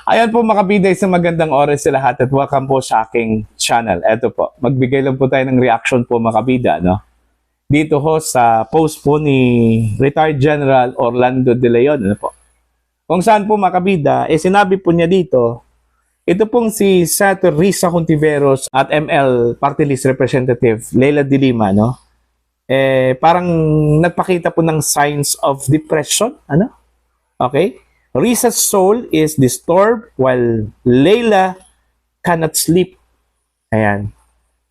Ayan po mga kabida, isang magandang oras sa lahat at welcome po sa aking channel. Eto po, magbigay lang po tayo ng reaction po mga kabida, no? Dito ho sa post po ni retired General Orlando De Leon, ano po? Kung saan po mga kabida, sinabi po niya dito, ito pong si Senator Risa Hontiveros at ML Party List Representative Leila De Lima, no? Parang nagpakita po ng signs of depression, ano? Okay? Risa's soul is disturbed while Layla cannot sleep. Ayan.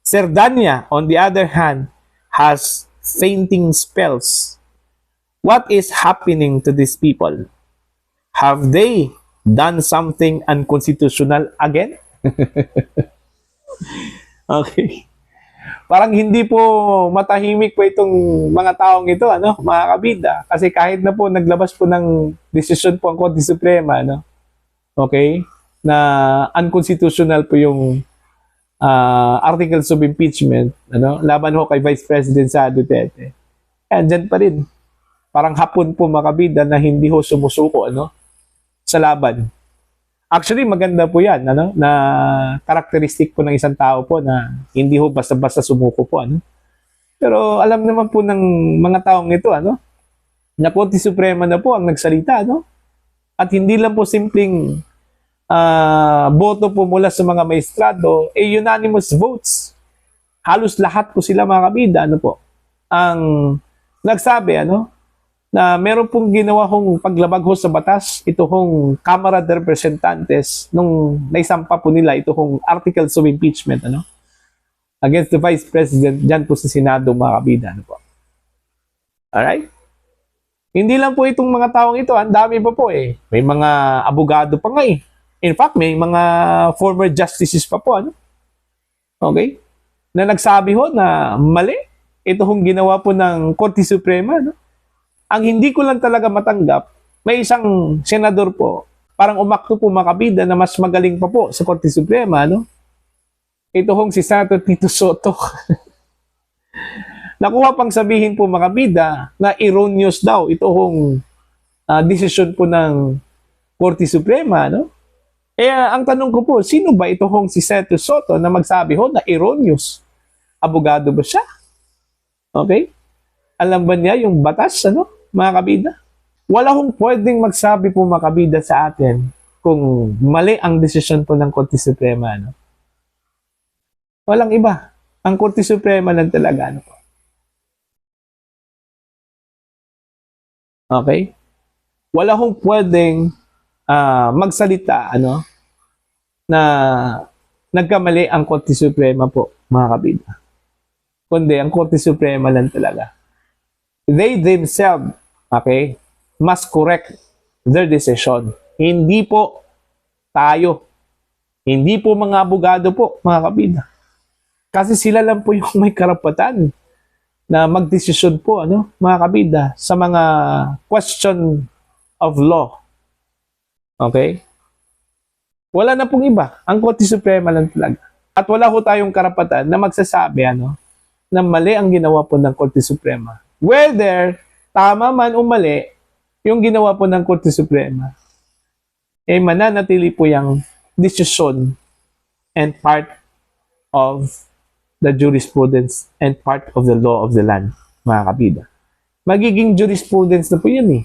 Serdanya, on the other hand, has fainting spells. What is happening to these people? Have they done something unconstitutional again? Okay. Parang hindi po matahimik po itong mga taong ito, ano, mga kabida. Kasi kahit na po naglabas po ng desisyon po ang Korte Suprema, ano, okay, na unconstitutional po yung articles of impeachment, ano, laban ho kay Vice President Sara Duterte. Andyan pa rin. Parang hapon po mga kabida na hindi ho sumusuko, ano, sa laban. Actually, maganda po yan, ano, na karakteristik po ng isang tao po na hindi ho basta-basta sumuko po, ano. Pero alam naman po ng mga taong ito, ano, na Korte Suprema na po ang nagsalita, ano. At hindi lang po simpleng boto po mula sa mga maestrado, unanimous votes. Halos lahat po sila mga kabida, ano po, ang nagsabi, ano, na meron pong ginawa hong paglabag ho sa batas, ito hong Kamara de Representantes, nung naisampa po nila ito hong articles of impeachment, ano, against the Vice President, dyan po sa Senado, mga kabida, ano po. Alright? Hindi lang po itong mga taong ito, ang dami pa po eh. May mga abogado pa nga eh. In fact, may mga former justices pa po, ano? Okay? Na nagsabi ho na mali, ito hong ginawa po ng Korte Suprema, no? Ang hindi ko lang talaga matanggap, may isang senador po, parang umakto po mga kabida na mas magaling pa po sa Korte Suprema, no? Ito hong si Senator Tito Soto. Nakuha pang sabihin po mga kabida na erroneous daw ito hong desisyon po ng Korte Suprema, no? Ang tanong ko po, sino ba ito hong si Senator Soto na magsabi ho na erroneous? Abogado ba siya? Okay? Alam ba niya yung batas, ano, mga kabida? Wala hong pwedeng magsabi po mga kabida sa atin kung mali ang desisyon po ng Korte Suprema, ano? Walang iba. Ang Korte Suprema lang talaga, ano po. Okay? Wala hong pwedeng magsalita, ano, na nagkamali ang Korte Suprema po, mga kabida. Kundi ang Korte Suprema lang talaga. They themselves, okay, must correct their decision. Hindi po tayo. Hindi po mga abogado po, mga kabida. Kasi sila lang po yung may karapatan na magdesisyon po, ano, mga kabida, sa mga question of law. Okay? Wala na pong iba. Ang Korte Suprema lang talaga. At wala po tayong karapatan na magsasabi, ano, na mali ang ginawa po ng Korte Suprema. Whether tama man o mali yung ginawa po ng Korte Suprema, mananatili po yung desisyon and part of the jurisprudence and part of the law of the land, mga kabida. Magiging jurisprudence na po yan eh.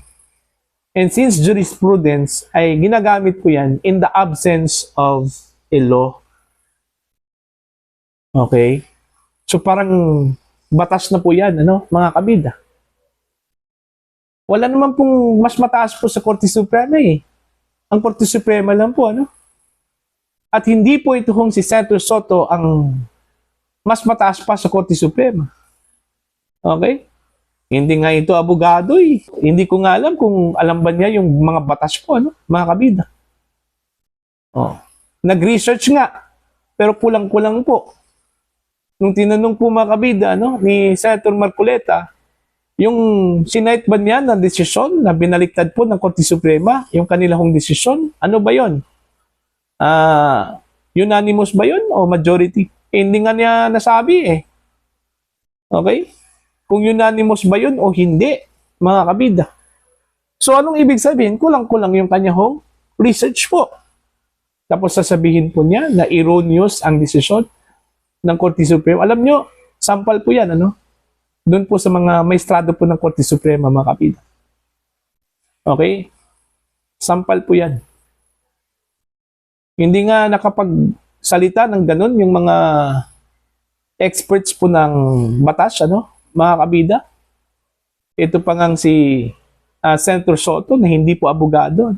And since jurisprudence ay ginagamit po yan in the absence of a law. Okay? So parang batas na po yan, ano, mga kabida. Wala naman pong mas mataas po sa Korte Suprema eh. Ang Korte Suprema lang po, ano. At hindi po ito kung si Senator Soto ang mas mataas pa sa Korte Suprema. Okay? Hindi nga ito abogado eh. Hindi ko nga alam kung alam ba niya yung mga batas po, ano, mga kabida. Oh. Nag-research nga, pero kulang-kulang po. Nung tinanong po mga kabida, ano, ni Senator Marcoleta, yung sinight ba niya na desisyon na binaliktad po ng Korte Suprema, yung kanilang desisyon, ano ba yon? Unanimous ba yon o majority? Hindi nga niya nasabi eh. Okay? Kung unanimous ba yun o hindi, mga kabida. So anong ibig sabihin? Kulang-kulang yung kanyang research po. Tapos sasabihin po niya na erroneous ang desisyon ng Korte Suprema. Alam nyo, sampal po yan, ano? Doon po sa mga maestrado po ng Korte Suprema, mga kapida. Okay? Sampal po yan. Hindi nga nakapagsalita ng ganun yung mga experts po ng batas, ano, mga kabida. Ito pa ngang si Senator Soto na hindi po abogado,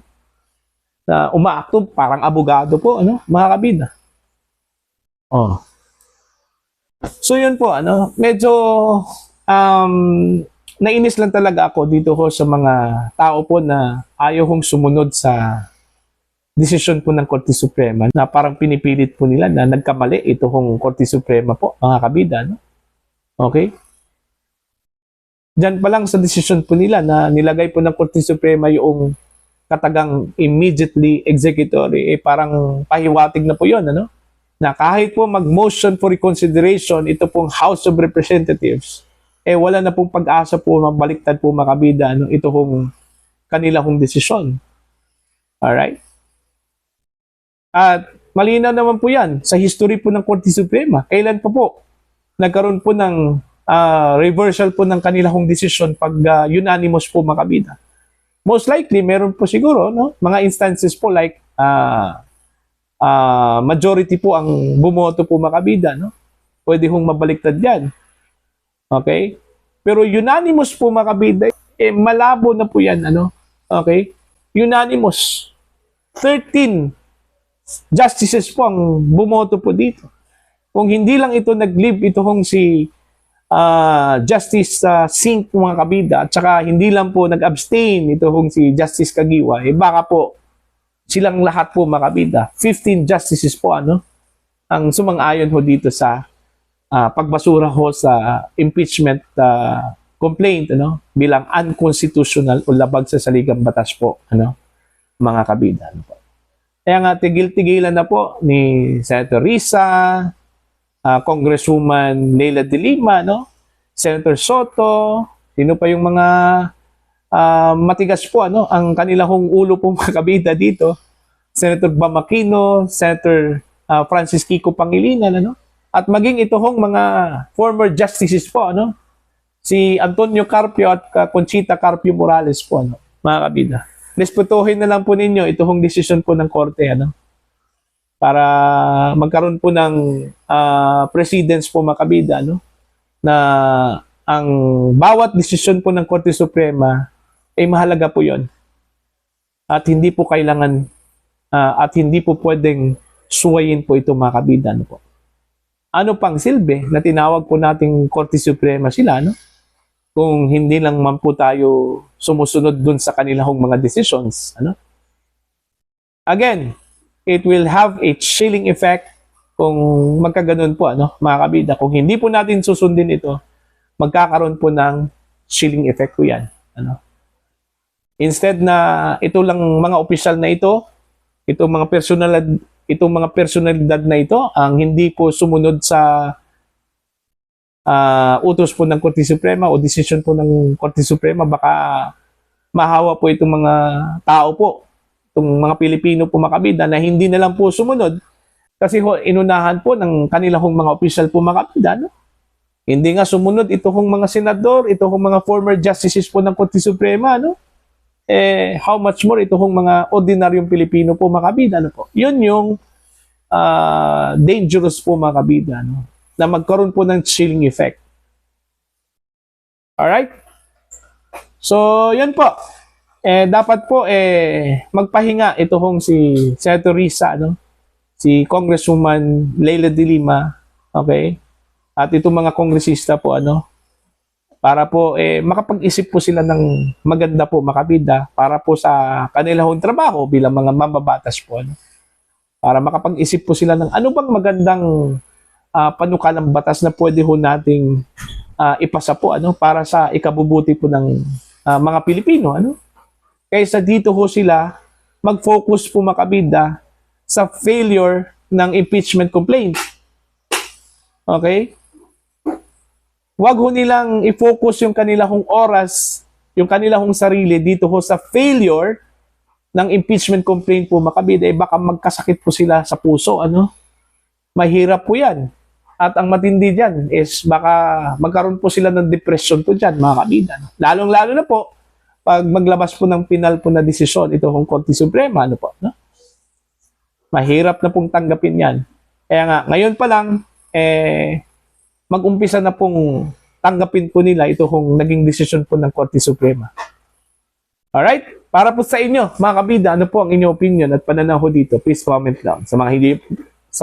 na umaakto parang abogado po, ano, mga kabida. Oh. So yun po, ano, medyo nainis lang talaga ako dito ho sa mga tao po na ayaw hong sumunod sa desisyon po ng Korte Suprema na parang pinipilit po nila na nagkamali ito hong Korte Suprema po, mga kabida, no? Okay? Diyan pa lang sa desisyon po nila na nilagay po ng Korte Suprema yung katagang immediately executory, parang pahiwatig na po yun, ano? Na kahit po mag-motion for reconsideration, ito pong House of Representatives, wala na pong pag-asa po mabaliktad po, mga kabida, ano? Ito hong kanila hong desisyon. Alright? At malinaw naman po yan sa history po ng Korte Suprema. Kailan pa po nagkaroon po ng reversal po ng kanilang desisyon pag unanimous po, mga kabida? Most likely, meron po siguro, no, mga instances po like majority po ang bumoto po, mga kabida, no? Pwede hong mabaliktad yan. Okay? Pero unanimous po, mga kabida, malabo na po yan, ano? Okay? Unanimous. 13 justices po ang bumoto po dito. Kung hindi lang ito nag-leave, ito hong si Justice Singh, mga kabida, at saka hindi lang po nag-abstain ito hong si Justice Kagiwa, baka po silang lahat po, mga kabida, 15 justices po, ano, ang sumang-ayon ho dito sa pagbasura ho sa impeachment complaint, ano, bilang unconstitutional o labag sa saligang batas po, ano, mga kabida, ano po. Kaya nga, tigil-tigilan na po ni Senator Risa, Congresswoman Leila de Lima, no? Senator Soto, sino pa yung mga matigas po, ano, ang kanilang ulo po, mga kabida dito. Senator Bam Aquino, Senator Francis Kiko Pangilinan, ano? At maging ito hong mga former justices po, ano? Si Antonio Carpio at Conchita Carpio Morales po, ano, mga kabida. Respetuhin na lang po ninyo ito hong desisyon po ng korte, ano? Para magkaroon po ng precedence po, mga kabida, no? Na ang bawat desisyon po ng Korte Suprema ay mahalaga po yon. At hindi po kailangan at hindi po pwedeng suwayin po ito, mga kabida, no po. Ano pang silbi na tinawag po nating Korte Suprema sila, no? Kung hindi lang man po tayo sumusunod dun sa kanilang mga decisions, ano? Again, it will have a chilling effect kung magkaganon po, ano, mga kabida. Kung hindi po natin susundin ito, magkakaroon po ng chilling effect po yan, ano? Instead na ito lang mga opisyal na itong mga personalidad na ito ang hindi po sumunod sa utos po ng Korte Suprema o decision po ng Korte Suprema, baka mahawa po itong mga tao po, itong mga Pilipino po, mga kabida, na hindi na lang po sumunod kasi inunahan po ng kanilang mga opisyal po, mga kabida, no? Hindi nga sumunod itong mga senador, itong mga former justices po ng Korte Suprema, no? How much more itong mga ordinaryong Pilipino po, mga kabida, no po? Yun yung dangerous po, mga kabida, no? Na magkaroon po ng chilling effect. Alright? So, yun po. Dapat po magpahinga ito hong si Senator Risa, no? Si Congresswoman Leila de Lima, okay? At itong mga kongresista po, ano? Para po makapag-isip po sila ng maganda po, makabida, para po sa kanilang trabaho bilang mga mambabatas po, ano? Para makapag-isip po sila ng ano bang magandang panukalang batas na pwede ho nating ipasa po, ano, para sa ikabubuti po ng mga Pilipino, ano? Kaysa dito ho sila mag-focus po, makabida, sa failure ng impeachment complaint. Okay? Huwag ho nilang i-focus yung kanilang oras, yung kanilang sarili dito ho sa failure ng impeachment complaint po mga kabida, baka magkasakit po sila sa puso, ano? Mahirap po yan. At ang matindi dyan is baka magkaroon po sila ng depression po dyan, mga kabida. No? Lalong-lalo na po, pag maglabas po ng final po na desisyon, ito kung Korte Suprema, ano po, no? Mahirap na pong tanggapin yan. Kaya nga, ngayon pa lang, mag-umpisa na pong tanggapin po nila ito kung naging desisyon po ng Korte Suprema. Alright? Para po sa inyo, mga kabida, ano po ang inyong opinion at pananaw ko dito? Please comment down. Sa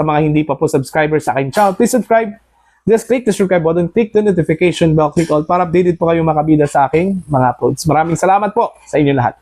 mga hindi pa po subscriber sa aking channel, please subscribe. Just click the subscribe button, click the notification bell, click all para updated po kayo mga kabida sa aking mga uploads. Maraming salamat po sa inyo lahat.